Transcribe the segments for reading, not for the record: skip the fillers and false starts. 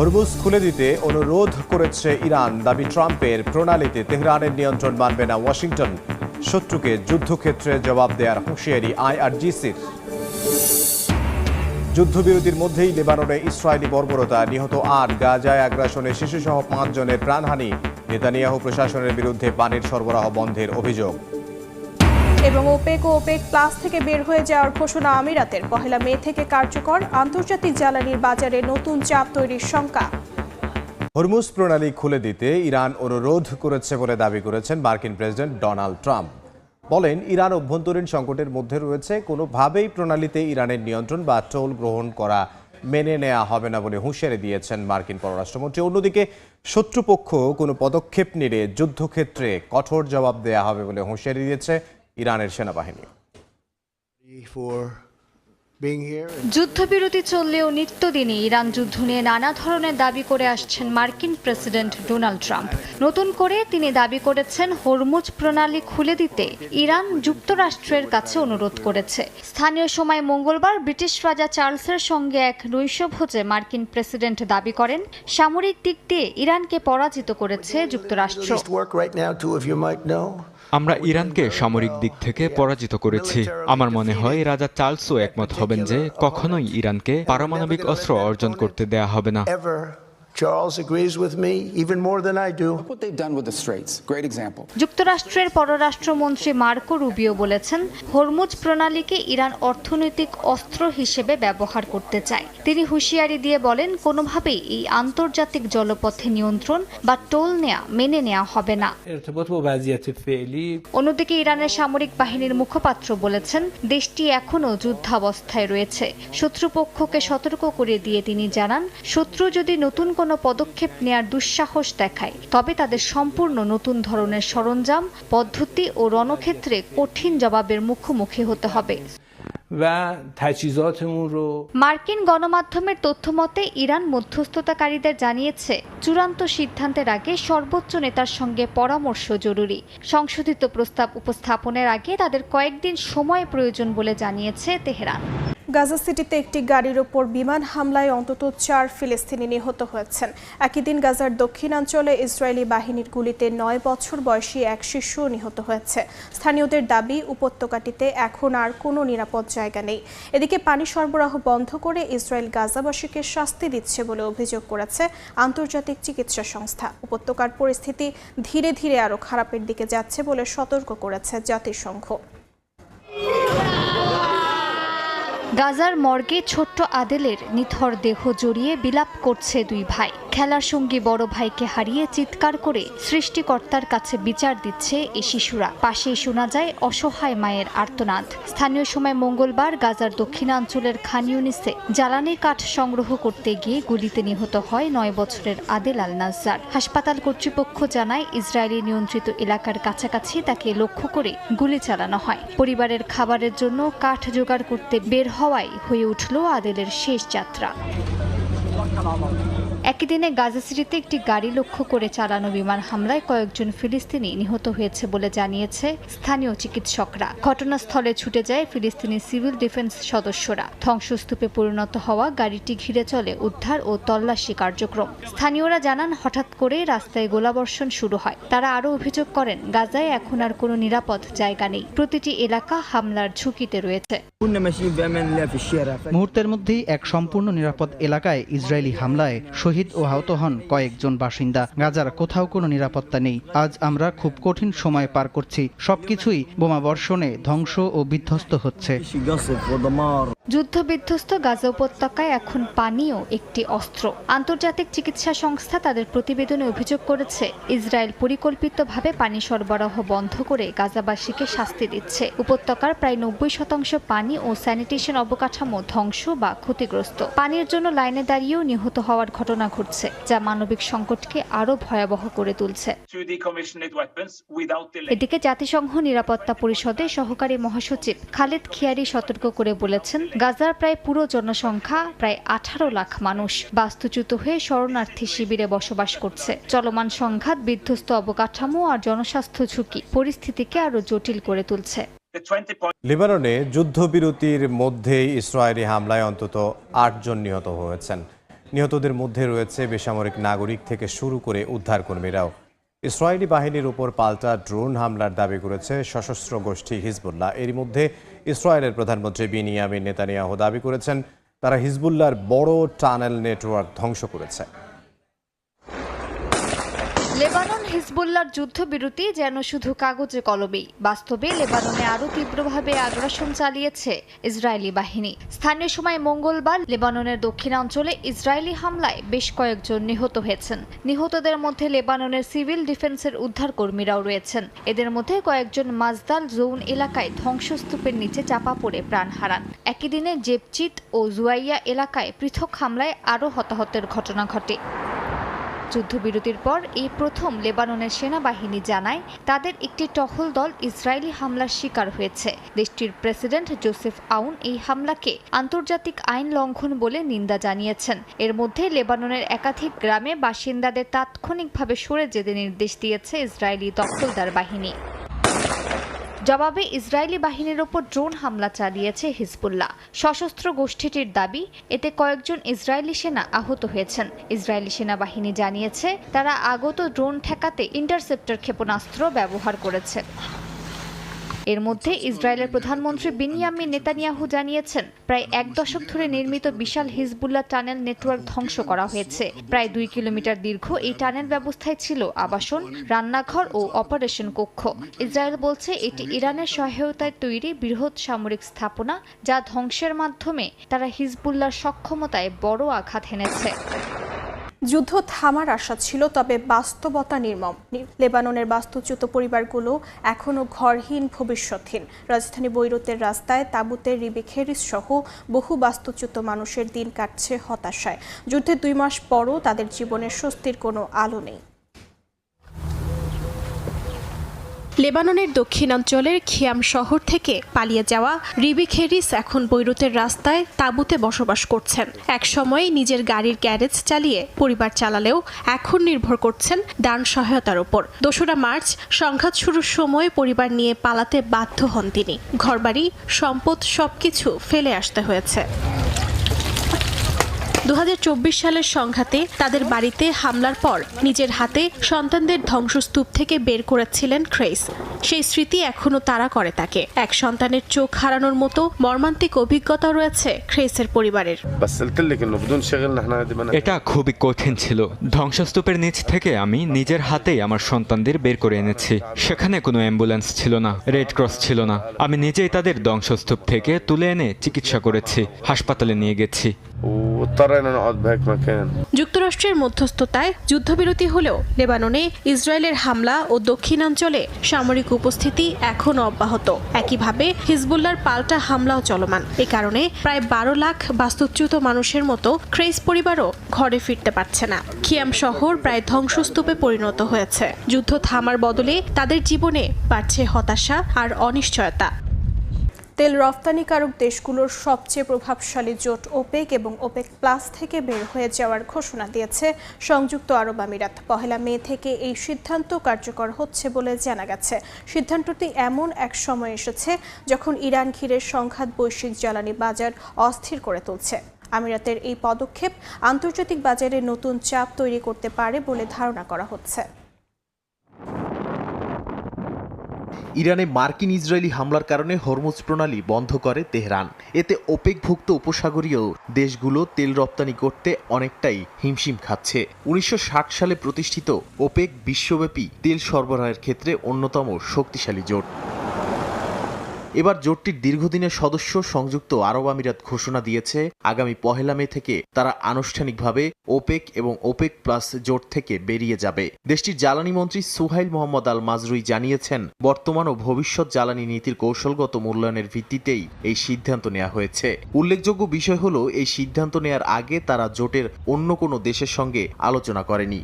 Hormuz খুলে দিতে অনুরোধ করেছে ইরান, দাবি ট্রাম্পের। প্রণালীতে তেহরানের নিয়ন্ত্রণ মানবে না ওয়াশিংটন। শত্রুকে যুদ্ধক্ষেত্রে জবাব দেওয়ার হুঁশিয়ারি আইআরজিসির। যুদ্ধবিরতির মধ্যেই লেবাননে ইসরায়েলি বর্বরতা, নিহত ৮, গাজায় আগ্রাসনে শিশুসহ ৫ জনের প্রাণহানি। নেতানিয়াহু প্রশাসনের বিরুদ্ধে পানির সরবরাহ বন্ধের অভিযোগ। এবং ওপেক ও ওপেক প্লাস থেকে বের হয়ে যাওয়ার ঘোষণা আমিরাতের। ১ মে থেকে কার্যকর। আন্তর্জাতিক জ্বালানির বাজারে নতুন চাপ তৈরির শঙ্কা। হরমুজ প্রণালী খুলে দিতে ইরান অনুরোধ করেছে বলে দাবি করেছেন মার্কিন প্রেসিডেন্ট ডোনাল্ড ট্রাম্প। বলেন, ইরান অভ্যন্তরীণ সংকটের মধ্যে রয়েছে, কোনোভাবেই প্রণালীতে ইরানের নিয়ন্ত্রণ বা টোল গ্রহণ করা মেনে নেওয়া হবে না বলে হুঁশিয়ারি দিয়েছেন মার্কিন পররাষ্ট্রমন্ত্রী। অন্যদিকে শত্রুপক্ষ কোনো পদক্ষেপ নিলে যুদ্ধক্ষেত্রে কঠোর জবাব দেওয়া হবে বলে হুঁশিয়ারি দিয়েছে ইরানের সেনাবাহিনী। যুদ্ধবিরতি চললেও নিত্যদিনই ইরান যুদ্ধ নিয়ে নানা ধরনের দাবি করে আসছেন মার্কিন প্রেসিডেন্ট ডোনাল্ড ট্রাম্প। নতুন করে তিনি দাবি করেছেন হরমুজ প্রণালী খুলে দিতে ইরান যুক্তরাষ্ট্রের কাছে অনুরোধ করেছে। স্থানীয় সময় মঙ্গলবার ব্রিটিশ রাজা চার্লসের সঙ্গে এক নৈশভোজে মার্কিন প্রেসিডেন্ট দাবি করেন, সামরিক দিক দিয়ে ইরানকে পরাজিত করেছে যুক্তরাষ্ট্র। আমরা ইরানকে সামরিক দিক থেকে পরাজিত করেছি। আমার মনে হয় রাজা চার্লসও একমত হবেন যে কখনোই ইরানকে পারমাণবিক অস্ত্র অর্জন করতে দেয়া হবে না। যুক্তরাষ্ট্রের পররাষ্ট্রমন্ত্রী মার্কো রুবিও বলেছেন, হরমুজ প্রণালীকে ইরান অর্থনৈতিক অস্ত্র হিসেবে ব্যবহার করতে চায়। তিনি হুঁশিয়ারি দিয়ে বলেন, কোনোভাবেই এই আন্তর্জাতিক জলপথে নিয়ন্ত্রণ বা টোল নেওয়া মেনে নেওয়া হবে না। অন্যদিকে ইরানের সামরিক বাহিনীর মুখপাত্র বলেছেন, দেশটি এখনও যুদ্ধাবস্থায় রয়েছে। শত্রুপক্ষকে সতর্ক করে দিয়ে তিনি জানান, শত্রু যদি নতুন কোনো পদক্ষেপ নেয়ার দুঃসাহস দেখায়, তবে তাদের সম্পূর্ণ নতুন ধরনের সরঞ্জাম, পদ্ধতি ও রণক্ষেত্রে কঠিন জবাবের মুখোমুখি হতে হবে। মার্কিন গণমাধ্যমের তথ্যমতে ইরান মধ্যস্থতাকারীদের জানিয়েছে, চূড়ান্ত সিদ্ধান্তের আগে সর্বোচ্চ নেতার সঙ্গে পরামর্শ জরুরি। সংশোধিত প্রস্তাব উপস্থাপনের আগে তাদের কয়েকদিন সময় প্রয়োজন বলে জানিয়েছে তেহরান। গাজা সিটিতে একটি গাড়ির ওপর বিমান হামলায় অন্তত ৪ ফিলিস্তিনি নিহত হয়েছেন। একই দিন গাজার দক্ষিণাঞ্চলে ইসরায়েলি বাহিনীর গুলিতে ৯ বছর বয়সী এক শিশু নিহত হয়েছে। স্থানীয়দের দাবি, উপত্যকাটিতে এখন আর কোনো নিরাপদ জায়গা নেই। এদিকে পানি সরবরাহ বন্ধ করে ইসরায়েল গাজাবাসীকে শাস্তি দিচ্ছে বলে অভিযোগ করেছে আন্তর্জাতিক চিকিৎসা সংস্থা। উপত্যকার পরিস্থিতি ধীরে ধীরে আরও খারাপের দিকে যাচ্ছে বলে সতর্ক করেছে জাতিসংঘ। গাজার মর্গে ছোট্ট আদেলের নিথর দেহ জড়িয়ে বিলাপ করছে দুই ভাই। খেলার সঙ্গী বড় ভাইকে হারিয়ে চিৎকার করে সৃষ্টিকর্তার কাছে বিচার দিচ্ছে এই শিশুরা। পাশেই শোনা যায় অসহায় মায়ের আর্তনাদ। স্থানীয় সময় মঙ্গলবার গাজার দক্ষিণাঞ্চলের খান ইউনিসে জ্বালানি কাঠ সংগ্রহ করতে গিয়ে গুলিতে নিহত হয় ৯ বছরের আদেল আল নাজ্জার। হাসপাতাল কর্তৃপক্ষ জানায়, ইসরায়েলি নিয়ন্ত্রিত এলাকার কাছাকাছি তাকে লক্ষ্য করে গুলি চালানো হয়। পরিবারের খাবারের জন্য কাঠ জোগাড় করতে বের হওয়ায় হয়ে উঠল আদেলের শেষ যাত্রা। একই দিনে গাজা সিটিতে একটি গাড়ি লক্ষ্য করে চালানো বিমান হামলায় কয়েকজন ফিলিস্তিনি নিহত হয়েছে বলে জানিয়েছে স্থানীয় চিকিৎসকরা। ঘটনাস্থলে ছুটে যায় ফিলিস্তিনি সিভিল ডিফেন্স সদস্যরা। ধ্বংসস্তূপে পরিণত হওয়া গাড়িটি ঘিরে চলে উদ্ধার ও তল্লাশি কার্যক্রম। স্থানীয়রা জানান, হঠাৎ করে রাস্তায় গোলাবর্ষণ শুরু হয়। তারা আরও অভিযোগ করেন, গাজায় এখন আর কোনো নিরাপদ জায়গা নেই। প্রতিটি এলাকা হামলার ঝুঁকিতে রয়েছে। মুহূর্তের মধ্যেই এক সম্পূর্ণ নিরাপদ এলাকায় ইসরায়েলি হামলায় শহীদ ও আহত হন কয়েকজন বাসিন্দা। গাজার কোথাও কোনো নিরাপত্তা নেই। আজ আমরা খুব কঠিন সময় পার করছি। সবকিছুই বোমাবর্ষণে ধ্বংস ও বিধ্বস্ত হচ্ছে। যুদ্ধবিধ্বস্ত গাজা উপত্যকায় এখন পানিও একটি অস্ত্র। আন্তর্জাতিক চিকিৎসা সংস্থা তাদের প্রতিবেদনে অভিযোগ করেছে, ইসরায়েল পরিকল্পিতভাবে পানি সরবরাহ বন্ধ করে গাজাবাসীকে শাস্তি দিচ্ছে। উপত্যকার প্রায় ৯০% পানি ও স্যানিটেশন অবকাঠামো ধ্বংস বা ক্ষতিগ্রস্ত। পানির জন্য লাইনে দাঁড়িয়েও নিহত হওয়ার ঘটনা ঘটছে, যা মানবিক সংকটকে আরও ভয়াবহ করে তুলছে। এদিকে জাতিসংঘ নিরাপত্তা পরিষদের সহকারী মহাসচিব খালেদ খিয়ারি সতর্ক করে বলেছেন, গাজার প্রায় পুরো জনসংখ্যা প্রায় ১৮ লাখ মানুষ বাস্তুচ্যুত হয়ে শরণার্থী শিবিরে বসবাস করছে। চলমান সংঘাত, বিধ্বস্ত অবকাঠামো আর জনস্বাস্থ্য ঝুঁকি পরিস্থিতিকে আরও জটিল করে তুলছে। লেবাননে যুদ্ধবিরতির মধ্যেই ইসরায়েলি হামলায় অন্তত ৮ জন নিহত হয়েছেন। নিহতদের মধ্যে রয়েছে বেসামরিক নাগরিক থেকে শুরু করে উদ্ধারকর্মীরাও। ইসরায়েলি বাহিনীর উপর পাল্টা ড্রোন হামলার দাবি করেছে সশস্ত্র গোষ্ঠী হিজবুল্লাহ। এরই মধ্যে ইসরায়েলের প্রধানমন্ত্রী বিনিয়ামিন নেতানিয়াহু দাবি করেছেন তারা হিজবুল্লাহর বড় টানেল নেটওয়ার্ক ধ্বংস করেছে। লেবানন হিজবুল্লাহর যুদ্ধবিরতি যেন শুধু কাগজে কলমেই, বাস্তবে লেবাননে আরও তীব্রভাবে আগ্রাসন চালিয়েছে ইসরায়েলি বাহিনী। স্থানীয় সময় মঙ্গলবার লেবাননের দক্ষিণাঞ্চলে ইসরায়েলি হামলায় বেশ কয়েকজন নিহত হয়েছেন। নিহতদের মধ্যে লেবাননের সিভিল ডিফেন্সের উদ্ধারকর্মীরাও রয়েছেন। এদের মধ্যে কয়েকজন মাজদাল জোন এলাকায় ধ্বংসস্তূপের নিচে চাপা পড়ে প্রাণ হারান। একই দিনে জেবচিত ও জুয়াইয়া এলাকায় পৃথক হামলায় আরও হতাহতের ঘটনা ঘটে। যুদ্ধবিরতির পর এই প্রথম লেবাননের সেনাবাহিনী জানায় তাদের একটি টহল দল ইসরায়েলি হামলার শিকার হয়েছে। দেশটির প্রেসিডেন্ট জোসেফ আউন এই হামলাকে আন্তর্জাতিক আইন লঙ্ঘন বলে নিন্দা জানিয়েছেন। এর মধ্যে লেবাননের একাধিক গ্রামে বাসিন্দাদের তাৎক্ষণিকভাবে সরে যেতে নির্দেশ দিয়েছে ইসরায়েলি দখলদার বাহিনী। জবাবে ইসরায়েলি বাহিনীর ওপর ড্রোন হামলা চালিয়েছে হিজবুল্লাহ। সশস্ত্র গোষ্ঠীটির দাবি, এতে কয়েকজন ইসরায়েলি সেনা আহত হয়েছেন। ইসরায়েলি সেনাবাহিনী জানিয়েছে তারা আগত ড্রোন ঠেকাতে ইন্টারসেপ্টর ক্ষেপণাস্ত্র ব্যবহার করেছে। এর মধ্যে ইসরায়েলের প্রধানমন্ত্রী বিনিয়ামিন নেতানিয়াহু জানিয়েছেন প্রায় 1 দশক ধরে নির্মিত বিশাল হিজবুল্লাহ টানেল নেটওয়ার্ক ধ্বংস করা হয়েছে। প্রায় 2 কিলোমিটার দীর্ঘ এই টানেল ব্যবস্থায় ছিল আবাসন, রান্নাঘর ও অপারেশন কক্ষ। ইসরায়েল বলছে এটি ইরানের সহায়তায় তৈরি বৃহৎ সামরিক স্থাপনা, যা ধ্বংসের মাধ্যমে তারা হিজবুল্লাহর সক্ষমতায় বড় আঘাত হেনেছে। যুদ্ধ থামার আশা ছিল, তবে বাস্তবতা নির্মম। লেবাননের বাস্তুচ্যুত পরিবারগুলো এখনও ঘরহীন, ভবিষ্যৎহীন। রাজধানী বৈরুতের রাস্তায় তাঁবুতে রিবি খেরিস সহ বহু বাস্তুচ্যুত মানুষের দিন কাটছে হতাশায়। যুদ্ধের 2 মাস পরও তাদের জীবনের স্বস্তির কোনো আলো নেই। লেবাননের দক্ষিণাঞ্চলের খিয়াম শহর থেকে পালিয়ে যাওয়া রিবি খেরিস এখন বৈরুতের রাস্তায় তাঁবুতে বসবাস করছেন। একসময় নিজের গাড়ির গ্যারেজ চালিয়ে পরিবার চালালেও এখন নির্ভর করছেন দান সহায়তার উপর। 2রা মার্চ সংঘাত শুরুর সময় পরিবার নিয়ে পালাতে বাধ্য হন তিনি। ঘরবাড়ি, সম্পদ সবকিছু ফেলে আসতে হয়েছে। 2024 সালের সংঘাতে তাদের বাড়িতে হামলার পর নিজের হাতে সন্তানদের ধ্বংসস্তূপ থেকে বের করেছিলেন ক্রেস। সেই স্মৃতি এখনো তাড়া করে তাকে। এক সন্তানের চোখ হারানোর মতো মর্মান্তিক অভিজ্ঞতা রয়েছে ক্রেসের পরিবারের। এটা খুবই কঠিন ছিল। ধ্বংসস্তূপের নিচ থেকে আমি নিজের হাতেই আমার সন্তানদের বের করে এনেছি। সেখানে কোনো অ্যাম্বুলেন্স ছিল না, রেড ক্রস ছিল না। আমি নিজেই তাদের ধ্বংসস্তূপ থেকে তুলে এনে চিকিৎসা করেছি, হাসপাতালে নিয়ে গেছি। যুক্তরাষ্ট্রের মধ্যস্থতায় যুদ্ধবিরতি হলেও লেবাননে ইসরায়েলের হামলা ও দক্ষিণাঞ্চলে সামরিক উপস্থিতি এখনও অব্যাহত। একইভাবে হিজবুল্লাহর পাল্টা হামলাও চলমান। এ কারণে প্রায় 12 লাখ বাস্তুচ্যুত মানুষের মতো ক্রেস পরিবারও ঘরে ফিরতে পারছে না। খিয়াম শহর প্রায় ধ্বংসস্তূপে পরিণত হয়েছে। যুদ্ধ থামার বদলে তাদের জীবনে বাড়ছে হতাশা আর অনিশ্চয়তা। তেল রপ্তানিকারক দেশগুলোর সবচেয়ে প্রভাবশালী জোট ওপেক এবং ওপেক প্লাস থেকে বের হয়ে যাওয়ার ঘোষণা দিয়েছে সংযুক্ত আরব আমিরাত। 1 মে থেকে এই সিদ্ধান্ত কার্যকর হচ্ছে বলে জানা গেছে। সিদ্ধান্তটি এমন এক সময় এসেছে যখন ইরান ঘিরে সংঘাত বৈশ্বিক জ্বালানি বাজার অস্থির করে তুলছে। আমিরাতের এই পদক্ষেপ আন্তর্জাতিক বাজারে নতুন চাপ তৈরি করতে পারে বলে ধারণা করা হচ্ছে। ইরানে মার্কিন ইসরায়েলি হামলার কারণে হরমুজ প্রণালী বন্ধ করে তেহরান। এতে ওপেকভুক্ত উপসাগরীয় দেশগুলো তেল রপ্তানি করতে অনেকটাই হিমশিম খাচ্ছে। 1960 সালে প্রতিষ্ঠিত ওপেক বিশ্বব্যাপী তেল সরবরাহের ক্ষেত্রে অন্যতম শক্তিশালী জোট। এবার জোটটির দীর্ঘদিনের সদস্য সংযুক্ত আরব আমিরাত ঘোষণা দিয়েছে আগামী 1 মে থেকে তারা আনুষ্ঠানিকভাবে ওপেক এবং ওপেক প্লাস জোট থেকে বেরিয়ে যাবে। দেশটির জ্বালানি মন্ত্রী সুহাইল মোহাম্মদ আল মাজরুই জানিয়েছেন, বর্তমান ও ভবিষ্যৎ জ্বালানি নীতির কৌশলগত মূল্যায়নের ভিত্তিতেই এই সিদ্ধান্ত নেওয়া হয়েছে। উল্লেখযোগ্য বিষয় হলো, এই সিদ্ধান্ত নেয়ার আগে তারা জোটের অন্য কোনো দেশের সঙ্গে আলোচনা করেনি।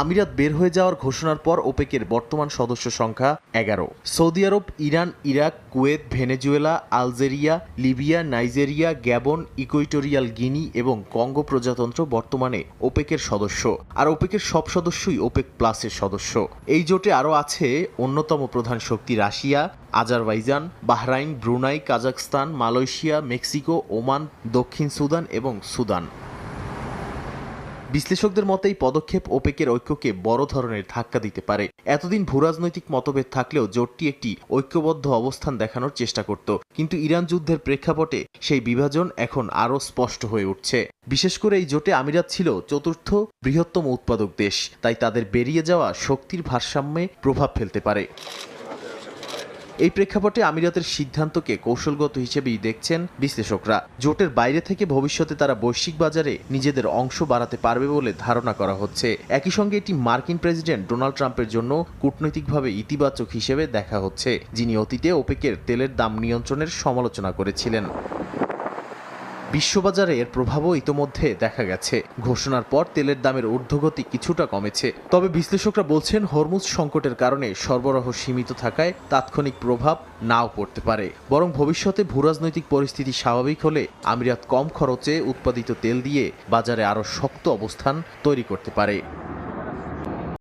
আমিরাত বের হয়ে যাওয়ার ঘোষণার পর ওপেকের বর্তমান সদস্য সংখ্যা 11। Saudi Arab, Iran, Iraq, Kuwait, Venezuela, Algeria, Libya, Nigeria, Gabon, Equatorial Guinea এবং কঙ্গো প্রজাতন্ত্র বর্তমানে ওপেকের সদস্য। আর ওপেকের সব সদস্যই ওপেক প্লাসের সদস্য। এই জোটে আরও আছে অন্যতম প্রধান শক্তি Russia, Azerbaijan, Bahrain, Brunei, Kazakhstan, Malaysia, Mexico, Oman, দক্ষিণ সুদান এবং সুদান। বিশ্লেষকদের মতে এই পদক্ষেপ ওপেকের ঐক্যকে বড় ধরনের ধাক্কা দিতে পারে। এতদিন ভূরাজনৈতিক মতভেদ থাকলেও জোটটি একটি ঐক্যবদ্ধ অবস্থান দেখানোর চেষ্টা করত, কিন্তু ইরান যুদ্ধের প্রেক্ষাপটে সেই বিভাজন এখন আরও স্পষ্ট হয়ে উঠছে। বিশেষ করে এই জোটে আমিরাত ছিল চতুর্থ বৃহত্তম উৎপাদক দেশ, তাই তাদের বেরিয়ে যাওয়া শক্তির ভারসাম্যে প্রভাব ফেলতে পারে। এই প্রেক্ষাপটে আমিরাতের সিদ্ধান্তকে কৌশলগত হিসেবেই দেখছেন বিশ্লেষকরা। জোটের বাইরে থেকে ভবিষ্যতে তারা বৈশ্বিক বাজারে নিজেদের অংশ বাড়াতে পারবে বলে ধারণা করা হচ্ছে। একই সঙ্গে এটি মার্কিন প্রেসিডেন্ট ডোনাল্ড ট্রাম্পের জন্য কূটনৈতিকভাবে ইতিবাচক হিসেবে দেখা হচ্ছে, যিনি অতীতে ওপেকের তেলের দাম নিয়ন্ত্রণের সমালোচনা করেছিলেন। বিশ্ববাজারে এর প্রভাবও ইতোমধ্যে দেখা গেছে। ঘোষণার পর তেলের দামের ঊর্ধ্বগতি কিছুটা কমেছে, তবে বিশ্লেষকরা বলছেন হরমুজ সংকটের কারণে সরবরাহ সীমিত থাকায় তাৎক্ষণিক প্রভাব নাও পড়তে পারে। বরং ভবিষ্যতে ভূরাজনৈতিক পরিস্থিতি স্বাভাবিক হলে আমিরাত কম খরচে উৎপাদিত তেল দিয়ে বাজারে আরও শক্ত অবস্থান তৈরি করতে পারে।